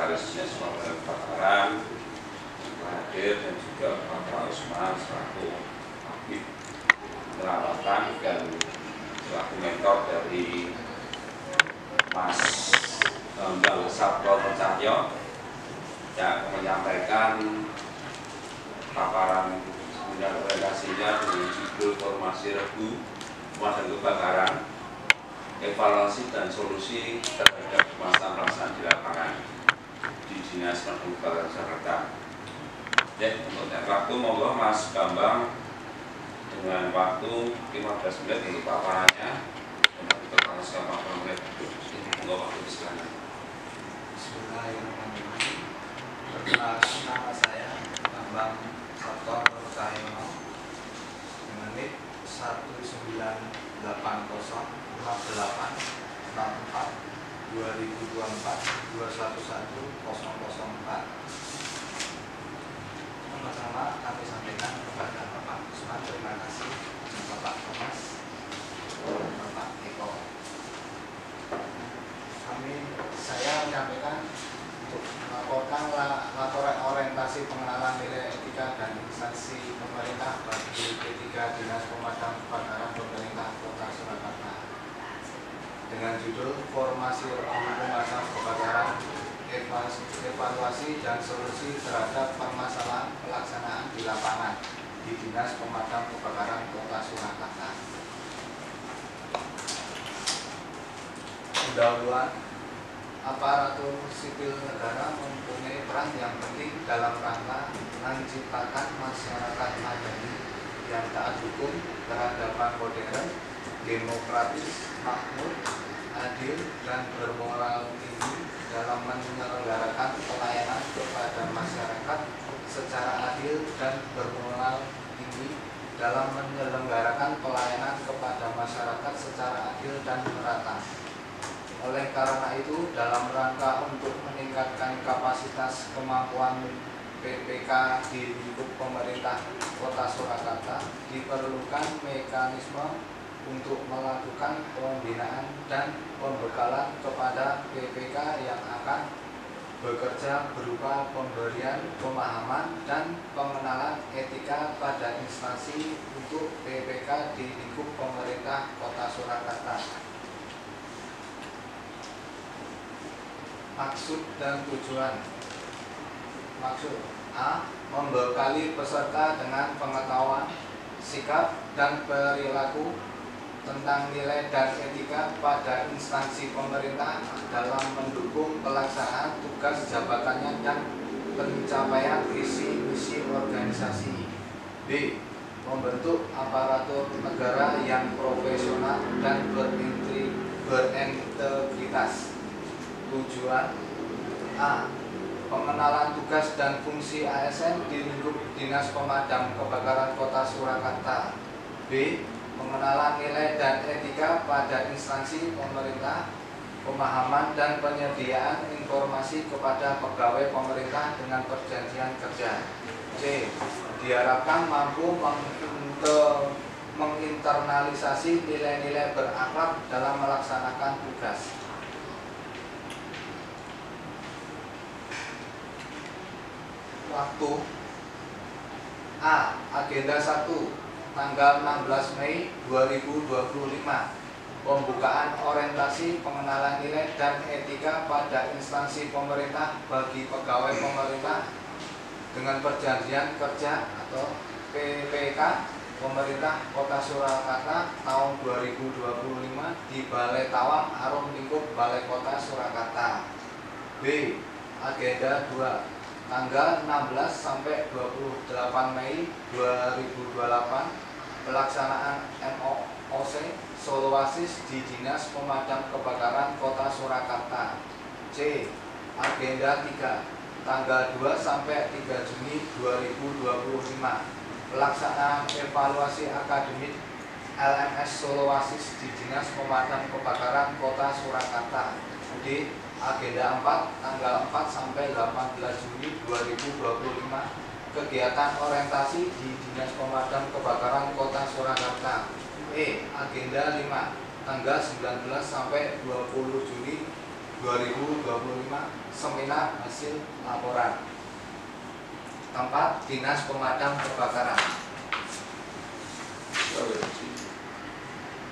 Sekretaris Dinas Pemadam Kebakaran hadir, dan juga Pak Usman selaku Habib Perawatan dan selaku mentor dari Mas Bambang Sabto Cahyo yang menyampaikan paparan seminar orientasinya dengan judul Formasi Regu Pemadam Kebakaran, Evaluasi dan Solusi terhadap masalah pelaksanaan di lapangan di Dinas Pemadam Kebakaran Jakarta. Ya, untuk waktu monggo Mas Bambang dengan waktu 15 menit untuk paparannya, dan kita akan selama 8 menit monggo waktu di sana. Bismillahirrahmanirrahim. Perkenalkan, nama saya Bambang Sabto Cahyo dengan NIK 19864042024211004. Pertama kami sampaikan kepada Bapak Usman terima kasih, Bapak Thomas, Bapak Eko. Saya menyampaikan untuk melaporkan laporan orientasi pengenalan nilai etika dan instansi pemerintah bagi P3 Dinas Pemadam Kebakaran Pemerintah Kota Surakarta dengan judul Formasi Regu Pemadam Kebakaran, Evaluasi dan Solusi terhadap permasalahan pelaksanaan di lapangan di Dinas Pemadam Kebakaran Kota Surakarta. Pendahuluan. Aparatur sipil negara mempunyai peran yang penting dalam rangka menciptakan masyarakat madani yang taat hukum, beragama modern, demokratis, makmur, adil, dan bermoral tinggi dalam menyelenggarakan pelayanan kepada masyarakat secara adil dan bermoral tinggi dalam menyelenggarakan pelayanan kepada masyarakat secara adil dan merata. Oleh karena itu, dalam rangka untuk meningkatkan kapasitas kemampuan PPK di lingkup pemerintah Kota Surakarta, diperlukan mekanisme untuk melakukan pembinaan dan pembekalan kepada PPK yang akan bekerja berupa pemberian pemahaman dan pengenalan etika pada instansi untuk PPK di lingkup pemerintah Kota Surakarta. Maksud dan tujuan. Maksud A. Membekali peserta dengan pengetahuan, sikap, dan perilaku tentang nilai dan etika pada instansi pemerintah dalam mendukung pelaksanaan tugas jabatannya dan pencapaian visi misi organisasi. B. Membentuk aparatur negara yang profesional dan berintegritas. Tujuan A. Pengenalan tugas dan fungsi ASN di lingkup Dinas Pemadam Kebakaran Kota Surakarta. B. Pengenalan nilai dan etika pada instansi pemerintah, pemahaman dan penyediaan informasi kepada pegawai pemerintah dengan perjanjian kerja. C. Diharapkan mampu menginternalisasi nilai-nilai berakhlak dalam melaksanakan tugas. Waktu. A. Agenda 1 tanggal 16 Mei 2025, pembukaan orientasi pengenalan nilai dan etika pada instansi pemerintah bagi pegawai pemerintah dengan perjanjian kerja atau PPK Pemerintah Kota Surakarta tahun 2025 di Balai Tawang Arum Lingkup Balai Kota Surakarta. B. Agenda 2 tanggal 16 sampai 28 Mei 2028, pelaksanaan MOOC Soloasis di Dinas Pemadam Kebakaran Kota Surakarta. C. Agenda 3 tanggal 2 sampai 3 Juni 2025, pelaksanaan evaluasi akademik LMS Soloasis di Dinas Pemadam Kebakaran Kota Surakarta. D. Agenda 4 tanggal 4 sampai 18 Juni 2025, kegiatan orientasi di Dinas Pemadam Kebakaran Kota Surakarta. E. Agenda 5 tanggal 19 sampai 20 Juni 2025 seminar hasil laporan. Tempat Dinas Pemadam Kebakaran.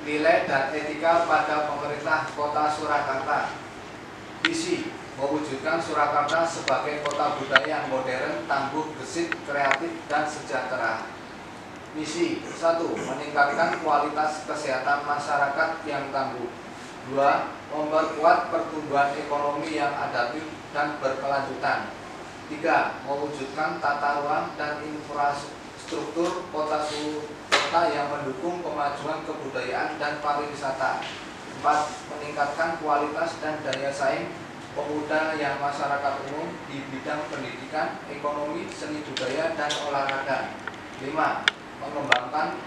Nilai dan etika pada pemerintah Kota Surakarta. Visi: mewujudkan Surakarta sebagai kota budaya yang modern, tangguh, gesit, kreatif, dan sejahtera. Misi: 1. Meningkatkan kualitas kesehatan masyarakat yang tangguh. 2. Memperkuat pertumbuhan ekonomi yang adaptif dan berkelanjutan. 3. Mewujudkan tata ruang dan infrastruktur kota yang mendukung kemajuan kebudayaan dan pariwisata. 4. Meningkatkan kualitas dan daya saing pemuda yang masyarakat umum di bidang pendidikan, ekonomi, seni budaya, dan olahraga. 5. Mengembangkan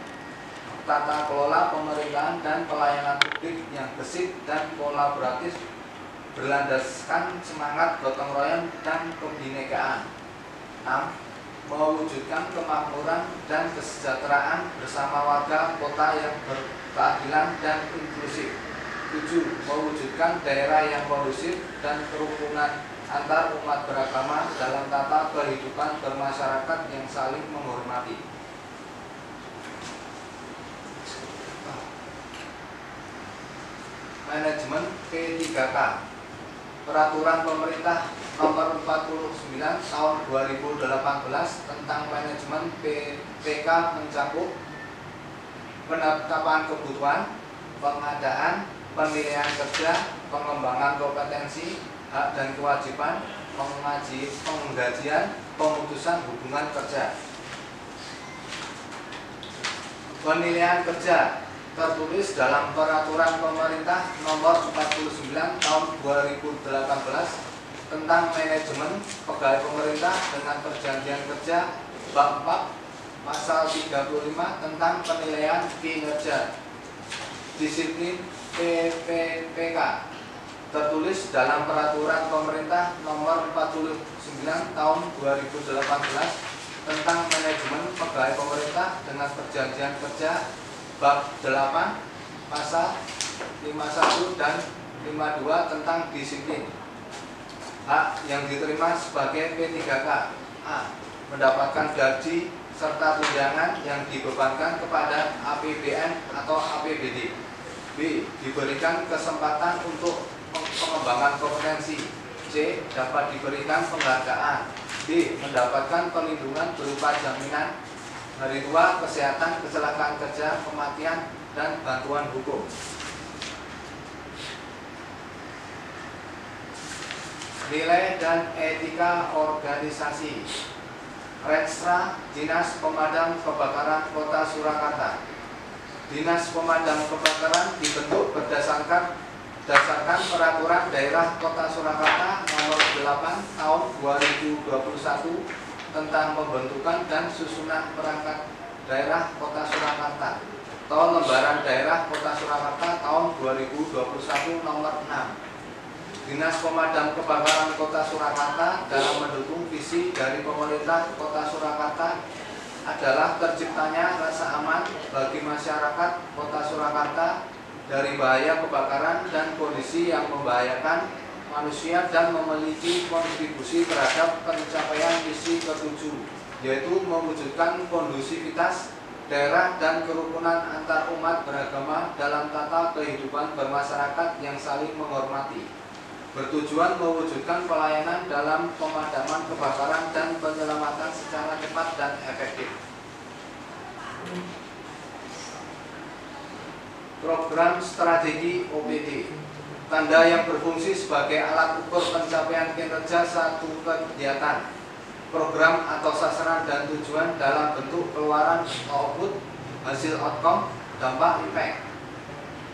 tata kelola pemerintahan dan pelayanan publik yang gesit dan kolaboratif berlandaskan semangat gotong royong dan kebinekaan. 6. Mewujudkan kemakmuran dan kesejahteraan bersama warga kota yang berkeadilan dan inklusif. 7. Mewujudkan daerah yang kondusif dan kerukunan antar umat beragama dalam tata kehidupan bermasyarakat yang saling menghormati. Manajemen P3K. Peraturan Pemerintah Nomor 49 Tahun 2018 tentang Manajemen P3K mencakup penetapan kebutuhan, pengadaan, penilaian kerja, pengembangan kompetensi, hak dan kewajiban, penggajian, pemutusan hubungan kerja. Penilaian kerja tertulis dalam Peraturan Pemerintah Nomor 49 Tahun 2018 tentang manajemen pegawai pemerintah dengan perjanjian kerja bab 4 pasal 35 tentang penilaian kinerja. Disiplin PPPK tertulis dalam Peraturan Pemerintah Nomor 49 Tahun 2018 tentang manajemen pegawai pemerintah dengan perjanjian kerja bab 8 pasal 51 dan 52 tentang disiplin. Hak yang diterima sebagai P3K: A. Mendapatkan gaji serta tunjangan yang dibebankan kepada APBN atau APBD. B. Diberikan kesempatan untuk pengembangan kompetensi. C. Dapat diberikan penghargaan. D. Mendapatkan perlindungan berupa jaminan hari tua, kesehatan, kecelakaan kerja, kematian, dan bantuan hukum. Nilai dan etika organisasi. Renstra Dinas Pemadam Kebakaran Kota Surakarta. Dinas Pemadam Kebakaran dibentuk berdasarkan Peraturan Daerah Kota Surakarta Nomor 8 Tahun 2021 tentang pembentukan dan susunan perangkat daerah Kota Surakarta atau Lembaran Daerah Kota Surakarta tahun 2021 Nomor 6. Dinas Pemadam Kebakaran Kota Surakarta dalam mendukung visi dari pemerintah Kota Surakarta adalah terciptanya rasa aman bagi masyarakat Kota Surakarta dari bahaya kebakaran dan kondisi yang membahayakan manusia dan memiliki kontribusi terhadap pencapaian misi ke-7, yaitu mewujudkan kondusivitas daerah dan kerukunan antar umat beragama dalam tata kehidupan bermasyarakat yang saling menghormati. Bertujuan mewujudkan pelayanan dalam pemadaman kebakaran dan penyelamatan secara cepat dan efektif. Program strategi OPD, tanda yang berfungsi sebagai alat ukur pencapaian kinerja satu kegiatan, program atau sasaran dan tujuan dalam bentuk keluaran output, hasil outcome, dampak impact.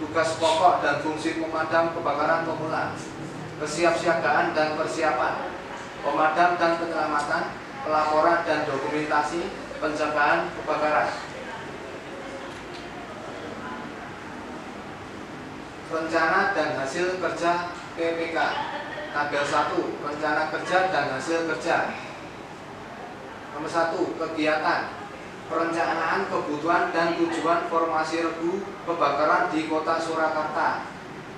Tugas pokok dan fungsi pemadam kebakaran pemula: kesiapsiagaan dan persiapan, pemadam dan penyelamatan, pelaporan dan dokumentasi, pencegahan kebakaran. Rencana dan hasil kerja PPK. Tabel 1, rencana kerja dan hasil kerja. Nomor 1, kegiatan. Perencanaan kebutuhan dan tujuan formasi regu kebakaran di Kota Surakarta.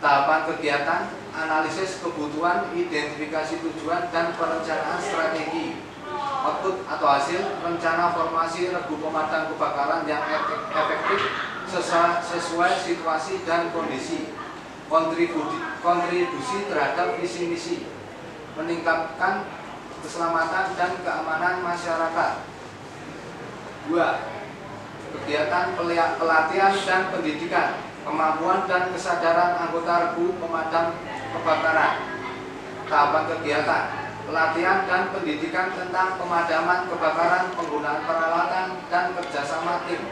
Tahapan kegiatan, analisis kebutuhan, identifikasi tujuan, dan perencanaan strategi. Output atau hasil, rencana formasi regu pemadam kebakaran yang efektif sesuai situasi dan kondisi. Kontribusi terhadap visi misi, meningkatkan keselamatan dan keamanan masyarakat. 2. Kegiatan pelatihan dan pendidikan, kemampuan dan kesadaran anggota regu pemadam kebakaran. Tahapan kegiatan, pelatihan dan pendidikan tentang pemadaman kebakaran, penggunaan peralatan, dan kerjasama tim.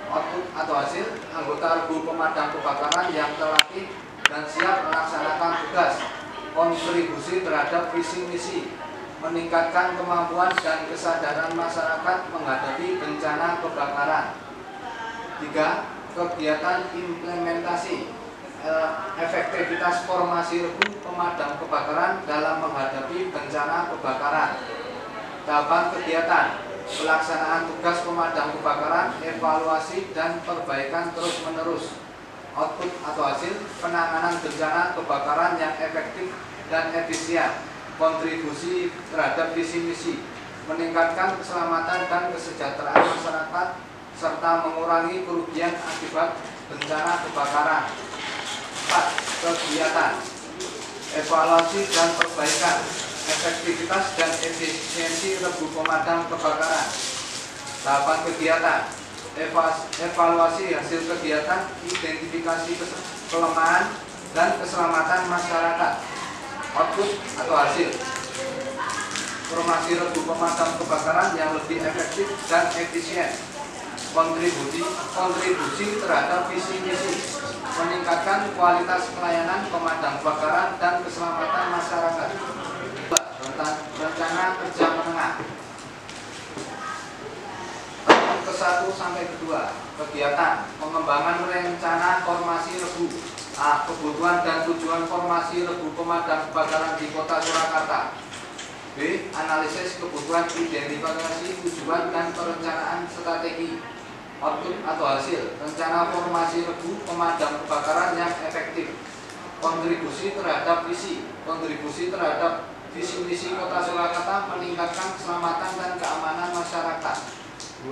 Output atau hasil, anggota regu pemadam kebakaran yang terlatih dan siap melaksanakan tugas. Kontribusi terhadap visi misi, meningkatkan kemampuan dan kesadaran masyarakat menghadapi bencana kebakaran. 3. Kegiatan implementasi, efektivitas formasi regu pemadam kebakaran dalam menghadapi bencana kebakaran. Tahapan kegiatan, pelaksanaan tugas pemadam kebakaran, evaluasi dan perbaikan terus-menerus. Output atau hasil, penanganan bencana kebakaran yang efektif dan efisien. Kontribusi terhadap visi misi, meningkatkan keselamatan dan kesejahteraan masyarakat serta mengurangi kerugian akibat bencana kebakaran. 4. Kegiatan, evaluasi dan perbaikan, efektivitas dan efisiensi regu pemadam kebakaran. Tahapan kegiatan, evaluasi hasil kegiatan, identifikasi kelemahan dan keselamatan masyarakat. Output atau hasil, formasi regu pemadam kebakaran yang lebih efektif dan efisien. Kontribusi terhadap visi misi, meningkatkan kualitas pelayanan pemadam kebakaran dan keselamatan masyarakat. Rencana kerja menengah tahun ke-1 sampai ke-2. Kegiatan, pengembangan rencana formasi regu. A. Kebutuhan dan tujuan formasi regu pemadam kebakaran di Kota Surakarta. B. Analisis kebutuhan, identifikasi tujuan dan perencanaan strategi. Output atau hasil, rencana formasi regu pemadam kebakaran yang efektif. Kontribusi terhadap visi misi Kota Surakarta, meningkatkan keselamatan dan keamanan masyarakat. 2.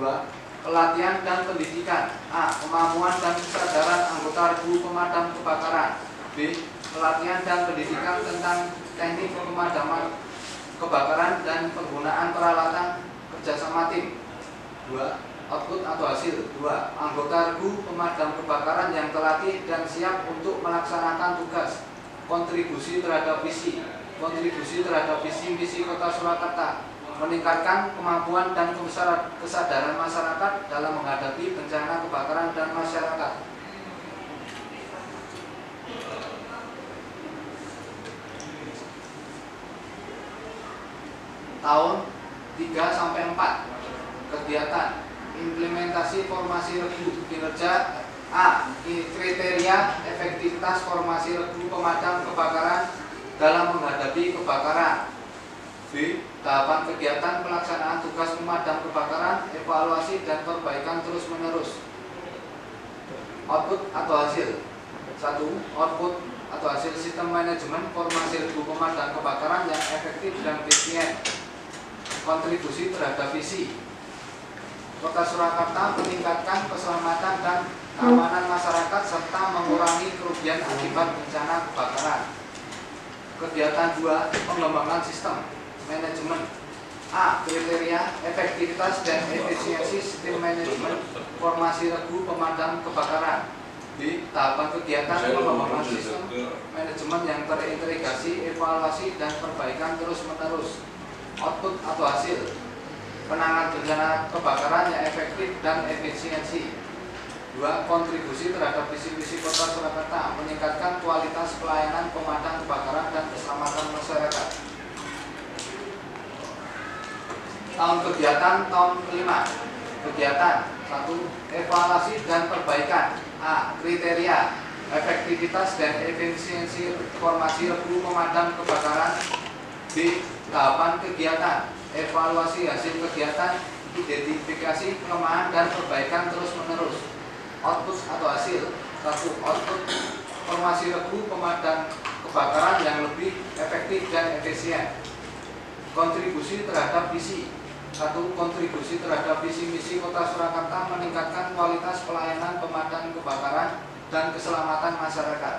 Pelatihan dan pendidikan. A. Kemampuan dan kesadaran anggota regu pemadam kebakaran. B. Pelatihan dan pendidikan tentang teknik pemadaman kebakaran dan penggunaan peralatan kerjasama tim. 2. Output atau hasil. 2. Anggota regu pemadam kebakaran yang terlatih dan siap untuk melaksanakan tugas. Kontribusi terhadap visi misi Kota Surakarta, meningkatkan kemampuan dan kesadaran masyarakat dalam menghadapi bencana kebakaran dan masyarakat. Tahun 3 sampai 4. Kegiatan, implementasi formasi regu, kinerja. A. Kriteria efektivitas formasi regu pemadam kebakaran dalam menghadapi kebakaran. B. Tahapan kegiatan, pelaksanaan tugas pemadam kebakaran, evaluasi dan perbaikan terus-menerus. Output atau hasil. 1. Output atau hasil sistem manajemen formasi regu pemadam kebakaran yang efektif dan efisien. Kontribusi terhadap visi Kota Surakarta, meningkatkan keselamatan dan keamanan masyarakat serta mengurangi kerugian akibat bencana kebakaran. Kegiatan 2. Pengembangan sistem manajemen. A. Kriteria efektivitas dan efisiensi sistem manajemen formasi regu pemadam kebakaran. B. Tahapan kegiatan, pengembangan sistem manajemen yang terintegrasi, evaluasi dan perbaikan terus-menerus. Output atau hasil, penanganan bencana kebakaran yang efektif dan efisiensi. 2. Kontribusi terhadap visi misi Kota Surakarta, meningkatkan kualitas pelayanan pemadam kebakaran dan keselamatan masyarakat. Tahun kegiatan tahun kelima. Kegiatan 1. Evaluasi dan perbaikan. A. Kriteria efektivitas dan efisiensi formasi regu pemadam kebakaran. B. Tahapan kegiatan, evaluasi hasil kegiatan, identifikasi kelemahan dan perbaikan terus-menerus. Output atau hasil. 1. Output formasi regu pemadam kebakaran yang lebih efektif dan efisien. Kontribusi terhadap visi. 1. Kontribusi terhadap visi misi Kota Surakarta meningkatkan kualitas pelayanan pemadam kebakaran dan keselamatan masyarakat.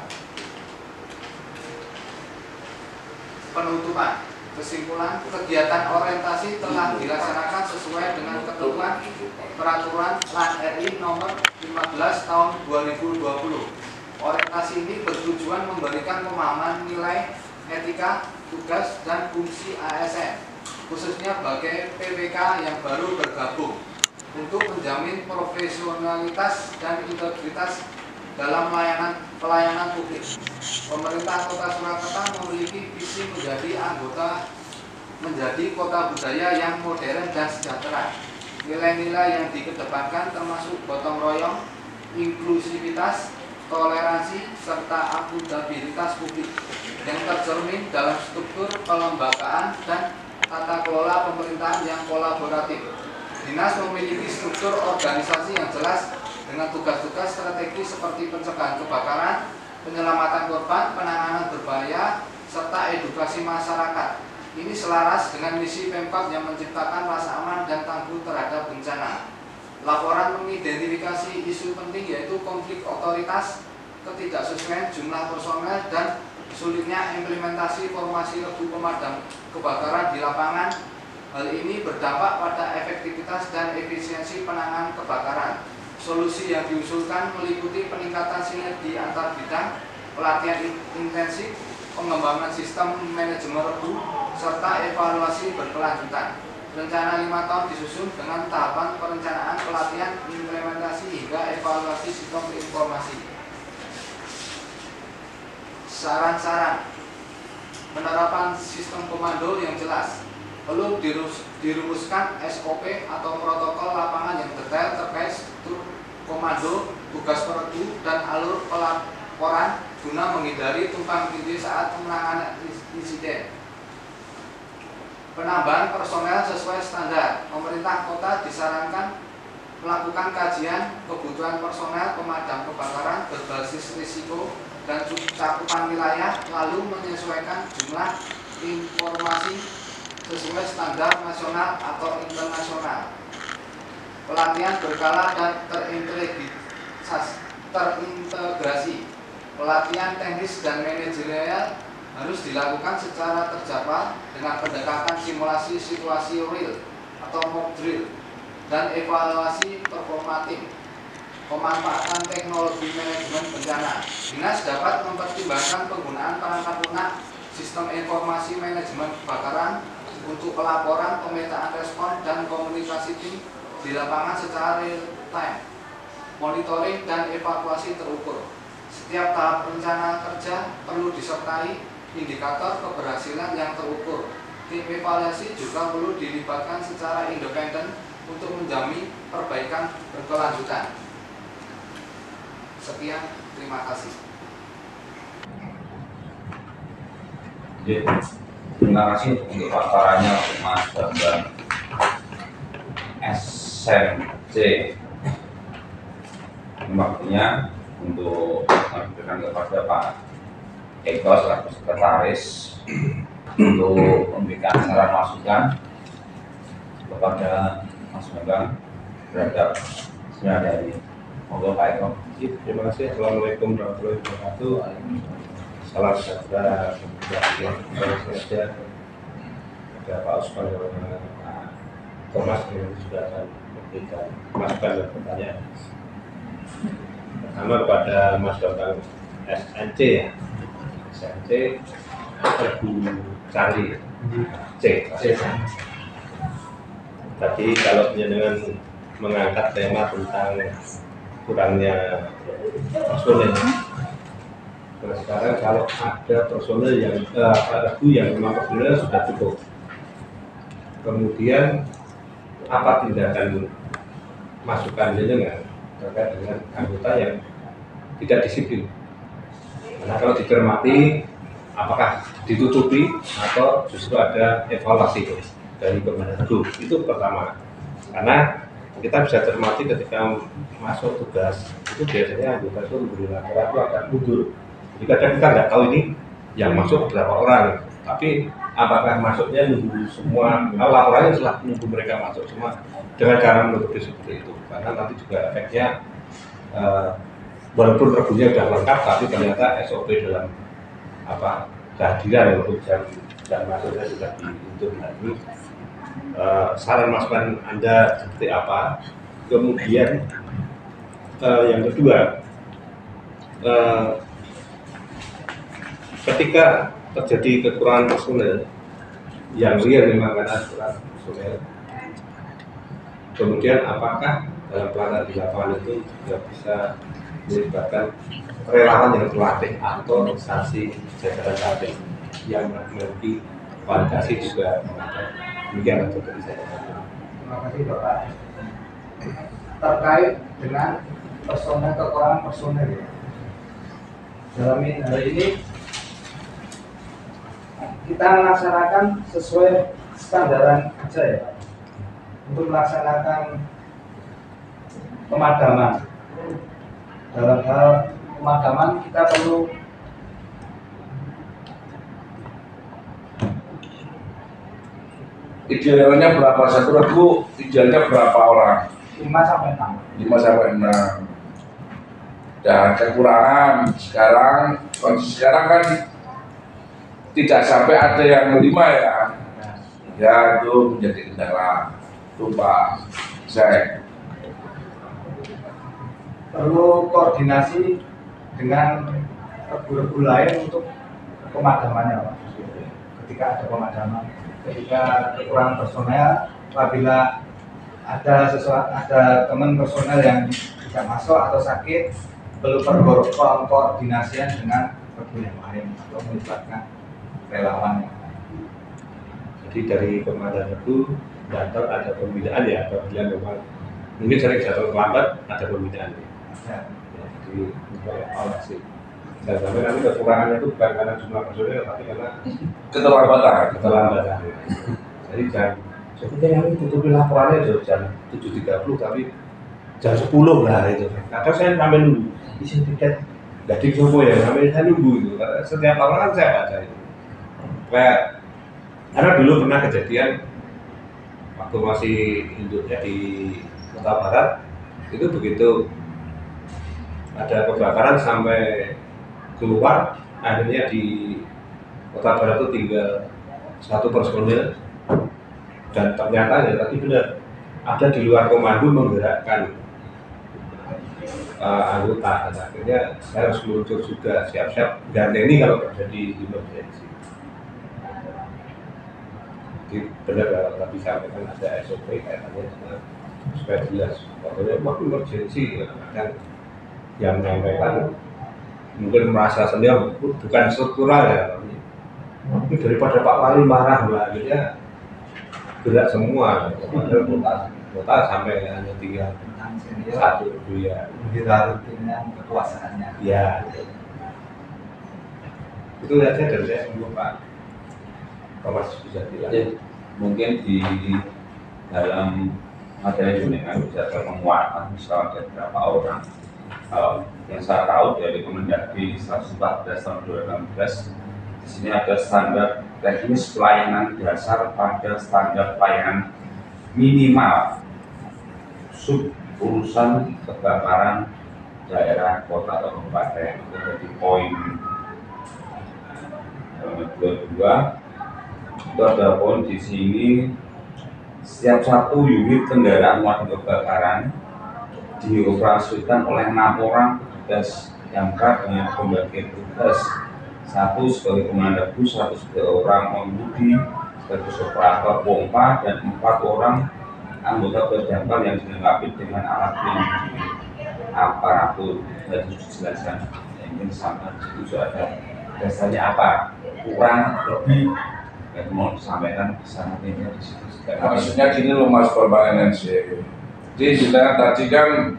Penutupan. Kesimpulan, kegiatan orientasi telah dilaksanakan sesuai dengan ketentuan Peraturan LAN RI Nomor 15 Tahun 2020. Orientasi ini bertujuan memberikan pemahaman nilai, etika, tugas, dan fungsi ASN, khususnya bagi PPK yang baru bergabung, untuk menjamin profesionalitas dan integritas dalam pelayanan publik. Pemerintah Kota Surakarta memiliki visi menjadi kota budaya yang modern dan sejahtera. Nilai-nilai yang dikedepankan termasuk gotong royong, inklusivitas, toleransi, serta akuntabilitas publik yang tercermin dalam struktur pelembagaan dan tata kelola pemerintahan yang kolaboratif. Dinas memiliki struktur organisasi yang jelas dengan tugas-tugas strategis seperti pencegahan kebakaran, penyelamatan korban, penanganan berbahaya, serta edukasi masyarakat. Ini selaras dengan misi Pemkab yang menciptakan rasa aman dan tangguh terhadap bencana. Laporan mengidentifikasi isu penting yaitu konflik otoritas, ketidaksesuaian jumlah personel, dan sulitnya implementasi formasi regu pemadam kebakaran di lapangan. Hal ini berdampak pada efektivitas dan efisiensi penanganan kebakaran. Solusi yang diusulkan meliputi peningkatan sinergi antar bidang, pelatihan intensif, pengembangan sistem manajemen regu, serta evaluasi berkelanjutan. Rencana 5 tahun disusun dengan tahapan perencanaan, pelatihan, implementasi, hingga evaluasi sistem informasi. Saran-saran penerapan sistem komando yang jelas. Perlu dirumuskan SOP atau protokol lapangan yang detail terkait struktur komando, tugas peregu, dan alur pelaporan guna menghindari tumpang tindih saat penanganan insiden. Penambahan personel sesuai standar. Pemerintah kota disarankan melakukan kajian kebutuhan personel pemadam kebakaran berbasis risiko dan cakupan wilayah, lalu menyesuaikan jumlah informasi sesuai standar nasional atau internasional. Pelatihan berkala dan terintegrasi. Pelatihan teknis dan manajerial harus dilakukan secara terjadwal dengan pendekatan simulasi situasi real atau mock drill dan evaluasi performa tim. Pemanfaatan teknologi manajemen bencana. Dinas dapat mempertimbangkan penggunaan perangkat lunak sistem informasi manajemen kebakaran untuk pelaporan, pemetaan respon, dan komunikasi tim di lapangan secara real time, monitoring dan evakuasi terukur. Setiap tahap rencana kerja perlu disertai indikator keberhasilan yang terukur. Tim evaluasi juga perlu dilibatkan secara independen untuk menjamin perbaikan berkelanjutan. Sekian, terima kasih. Terima kasih untuk paparannya Mas Bambang SMC. Waktunya untuk memberikan kepada Pak Eko selaku sekretaris untuk memberikan saran masukan kepada Mas Bambang terhadap dari monggo Pak Eko. Terima kasih. Assalamualaikum warahmatullahi wabarakatuh. Salam sejahtera saja kepada Pak Usman dan Pak Thomas yang sudah akan memberikan masukan dan pertanyaan. Pertama kepada Mas Bambang SNC ya. SNC Regu Cari C. Tadi kalau dengan mengangkat tema tentang kurangnya personel. Nah, sekarang kalau ada personel yang regu yang memang personelnya sudah cukup, kemudian apa tindakan masukan jenengan terkait dengan anggota yang tidak disiplin? Nah, kalau dicermati, apakah ditutupi atau justru ada evaluasi dari Kementerian? Itu pertama. Karena kita bisa cermati ketika masuk tugas itu biasanya anggota itu memberi laporan itu akan mundur Jadi kadang kita nggak tahu ini yang masuk berapa orang, tapi apakah masuknya nunggu semua, laporannya setelah nunggu mereka masuk semua dengan cara menutupi seperti itu, karena nanti juga efeknya walaupun regunya sudah lengkap, tapi ternyata SOP dalam kehadiran walaupun jam masuknya sudah dihitung. Ini saran masukan Anda seperti apa? Kemudian yang kedua, ketika terjadi kekurangan personel yang real memang karena kekurangan personel, kemudian apakah dalam pelaksanaan di lapangan itu juga bisa melibatkan relawan yang terlatih atau instansi jajaran terlatih yang memiliki kualifikasi juga demikian untuk saya. Terima kasih Bapak. Terkait dengan personel, kekurangan personel ya. Dalam hari ini kita melaksanakan sesuai standaran aja ya Pak. Untuk melaksanakan pemadaman. Dalam hal pemadaman kita perlu idealnya berapa? Satu regu idealnya berapa orang? 5 sampai 6. 5 sampai 6. Dan kekurangan sekarang kan tidak sampai ada yang 5 ya. Ya itu menjadi kendala. Itu Pak Zek. Perlu koordinasi dengan regu-regu lain untuk pemadamannya Pak. Ketika ada pemadaman, ketika kekurangan personel, apabila ada teman personel yang tidak masuk atau sakit, perlu koordinasian dengan regu yang lain atau melibatkan relawan yang lain. Jadi dari pemadam itu kantor ada pembinaan ya, apabila memang mungkin sering jatuh terlambat ada pembinaan. Ya, jadi evaluasi. Dan sampai nanti kekurangannya itu bukan karena jumlah personil, tapi karena keterlambatan. Jadi yang tutupi laporannya jam 7.30 tapi jam 10 lah itu. Kadang saya sampai nunggu isi tiket nggak dicoba ya, sampai saya nunggu itu. Setiap laporan saya baca itu. Karena dulu pernah kejadian waktu masih induknya di Kota Barat itu begitu ada kebakaran sampai keluar, akhirnya di Kota Barat itu tinggal 1 personil dan ternyata ya tadi benar ada di luar komando menggerakkan anggota. Akhirnya saya harus meluncur juga siap-siap ganteni kalau terjadi emergency. Jadi benar kalau tadi sampaikan ada SOP kaitannya supaya jelas. Pokoknya waktu emergency kadang yang menyampaikan mungkin merasa senior bukan struktural ya. Ini daripada Pak Wali marah lah, akhirnya gerak semua. Total sampai hanya tinggal 1 ya. Kita rutinnya kekuasaannya. Ya. Itu saja dari saya semua Pak. Mas bisa bilang. Ya, mungkin di dalam materi ini kan bisa menguatkan misalnya ada berapa orang. Yang saya tahu dari Kemendagri 114 tahun 2016, di sini ada standar teknis pelayanan dasar pada standar pelayanan minimal sub urusan kebakaran daerah kota atau kabupaten. Itu jadi poin 22. Itu ada poin di sini, setiap 1 unit kendaraan pemadam kebakaran dioperasikan oleh 6 orang petugas yang dengan pembagian tugas, 1 sebagai komandan bus, 1 sebagai orang pengemudi, sebagai operator pompa, dan 4 orang anggota berdampak yang dilengkapi dengan alat pelindung aparatur. Tadi dijelaskan, mungkin sampai itu ada dasarnya apa, kurang lebih yang mau disampaikan sana ini di situ. Maksudnya gini loh Mas Bambang NNC. Jadi kita tadi kan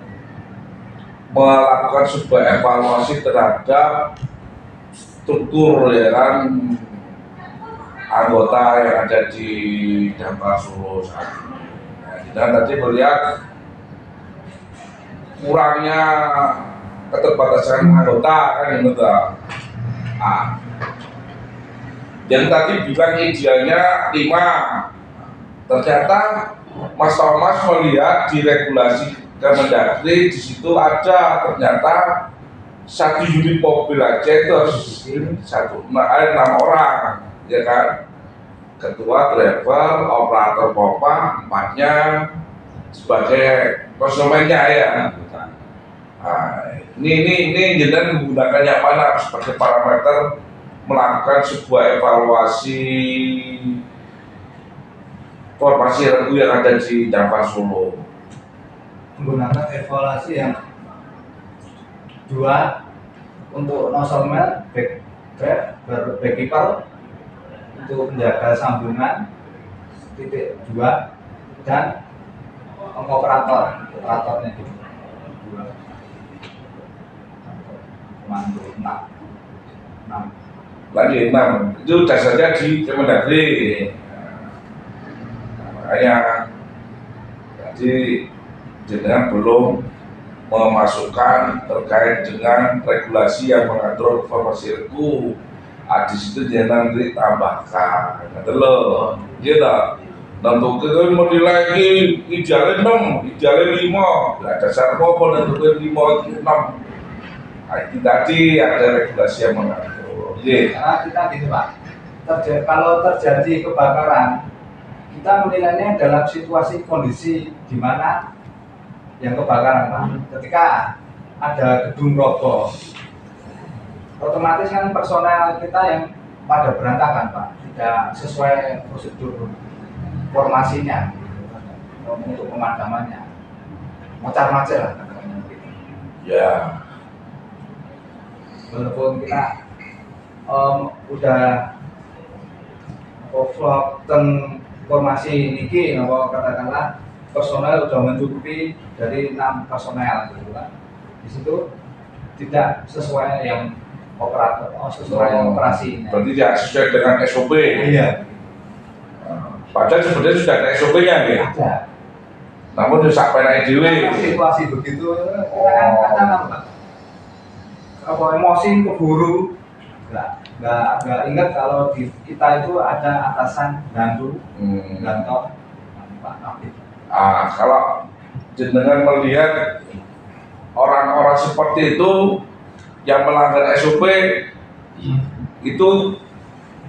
melakukan sebuah evaluasi terhadap struktur ya kan anggota yang ada di Damkar Solo saat ini. Nah, kita tadi melihat kurangnya keterbatasan anggota kan gitu. Ah, yang tadi bilang idealnya 5, ternyata Mas Thomas melihat di regulasi Kemendagri di situ ada ternyata 1 unit mobil aja itu harus 6 orang, ya kan? Ketua, driver, operator pompa, 4-nya sebagai konsumennya ya. Nah, ini jenengan menggunakan yang mana sebagai parameter melakukan sebuah evaluasi formasi regu yang ada di Damkar Solo? Menggunakan evaluasi yang 2 untuk nozzle backkeeper untuk menjaga sambungan, titik 2 dan operatornya gitu. 2 6 Lagi 6 itu dasarnya di Kemendagri. Makanya jadi jenengan belum memasukkan terkait dengan regulasi yang mengatur formasi regu. Di situ jenengan nanti tambahkan, ngerti loh, gitu. Nentukan mau lagi idealnya 6, idealnya 5. Nah, dasar apa nentukan 5 itu 6. Itu tadi ada regulasi yang mengatur. Karena kita gitu Pak, kalau terjadi kebakaran, kita menilainya dalam situasi kondisi di mana yang kebakaran Pak. Ketika ada gedung roboh, otomatis kan personel kita yang pada berantakan Pak, tidak sesuai prosedur formasinya untuk pemadamannya, macam-macam lah. Ya. Walaupun kita udah overload formasi niki, katakanlah personel udah mencukupi dari 6 personel gitu kan. Di situ tidak sesuai yang operator, sesuai operasi. Berarti tidak sesuai dengan SOP. Iya. Padahal sebenarnya sudah ada SOP-nya nih. Ada. Namun sampai naik dewe. Situasi begitu, kadang apa emosi keburu, nggak ingat kalau di kita itu ada atasan bantu, kantor, Pak Kapit. Kalau jenengan melihat orang-orang seperti itu yang melanggar SOP itu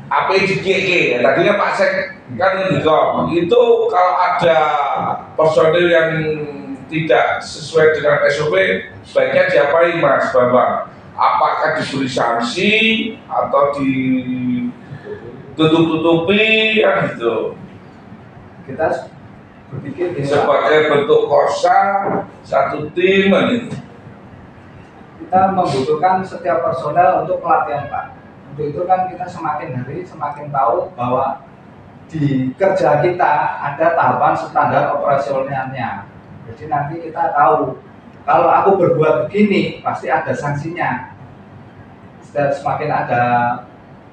apa ya? Tadinya Pak Sek kan itu kalau ada personil yang tidak sesuai dengan SOP baiknya diapain Mas Bambang? Apakah diberi sanksi atau ditutup-tutupi kan gitu? Kita berpikir sebagai bentuk korsa satu tim gitu. Kita membutuhkan setiap personel untuk pelatihan Pak. Untuk itu kan kita semakin hari semakin tahu bahwa di kerja kita ada tahapan standar operasionalnya. Jadi nanti kita tahu kalau aku berbuat begini pasti ada sanksinya. Semakin ada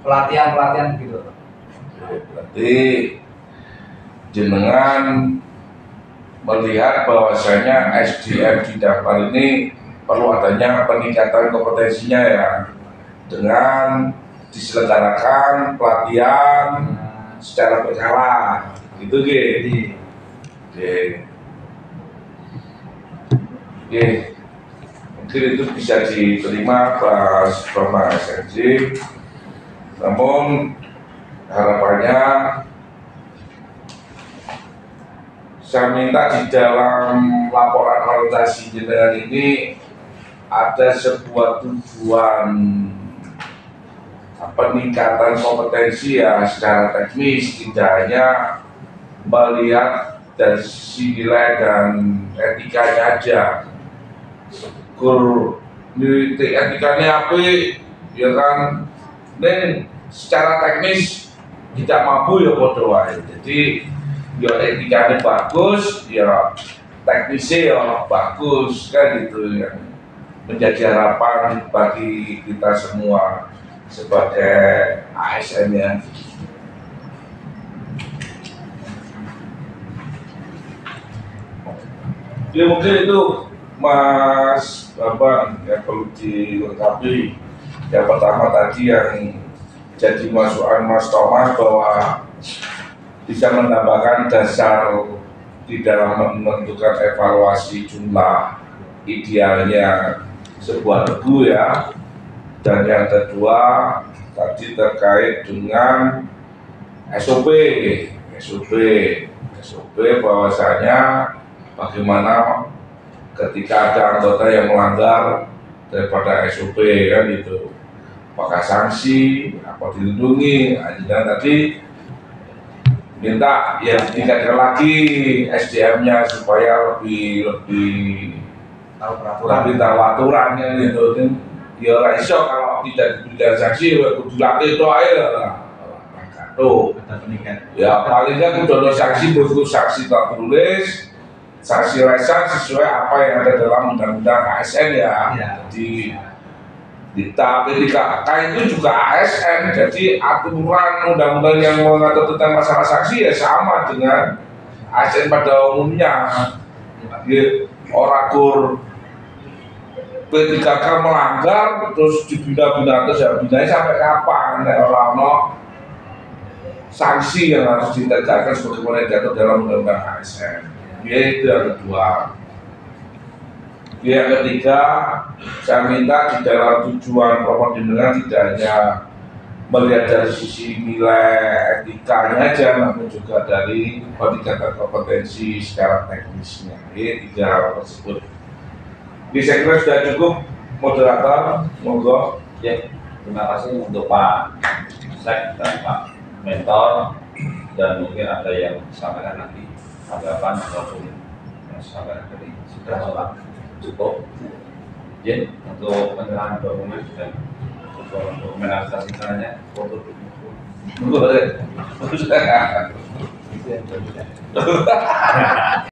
pelatihan gitu. Berarti jenengan melihat bahwasanya SDM di Damkar ini perlu adanya peningkatan kompetensinya ya, dengan diselenggarakan pelatihan secara berkala gitu gitu. Mungkin itu bisa diterima Bapak SNJ, namun harapannya saya minta di dalam laporan orientasi jenengan ini ada sebuah tujuan peningkatan kompetensi ya secara teknis, tidak hanya melihat dari sisi nilai dan etikanya aja. Etikanya apa ya kan, dan secara teknis tidak mampu ya bodoh wae. Jadi ya etikanya bagus, ya teknisnya ya bagus kan, gitu yang menjadi harapan bagi kita semua sebagai ASN ya. Ya mungkin itu Mas Bambang yang perlu dilengkapi Yang pertama tadi yang jadi masukan Mas Thomas bahwa bisa menambahkan dasar di dalam menentukan evaluasi jumlah idealnya sebuah regu ya. Dan yang kedua tadi terkait dengan SOP bahwasanya bagaimana ketika ada anggota yang melanggar daripada SOP kan itu, apakah sanksi, apa dilindungi. Dan tadi minta yang ditingkatkan lagi SDM-nya supaya lebih tahu aturannya gitu. Ya ora iso kalau tidak diberikan sanksi kudu latih itu aja tuh. Ya palingnya kudu ada sanksi, butuh sanksi tertulis, sanksi lesan sesuai apa yang ada dalam undang-undang ASN ya. Jadi di tahap P3K itu juga ASN, jadi aturan undang-undang yang mengatur tentang masalah sanksi ya sama dengan ASN pada umumnya. Orakur P3K melanggar terus dibina-bina, terus ya binanya sampai kapan? Orang sanksi yang harus ditegakkan sebagaimana diatur dalam undang-undang ASN. Itu yang kedua. Yang ketiga, saya minta di dalam tujuan pokok jenengan tidak hanya melihat dari sisi nilai etikanya aja, namun juga dari peningkatan kompetensi secara teknisnya. Ini tiga hal tersebut. Jadi saya kira sudah cukup, moderator, monggo. Ya, terima kasih untuk Pak Sek dan Pak Mentor, dan mungkin ada yang disampaikan nanti tanggapan ataupun yang disampaikan dari sudah cukup. Ya, untuk penyerahan dokumen dan dokumen administrasinya untuk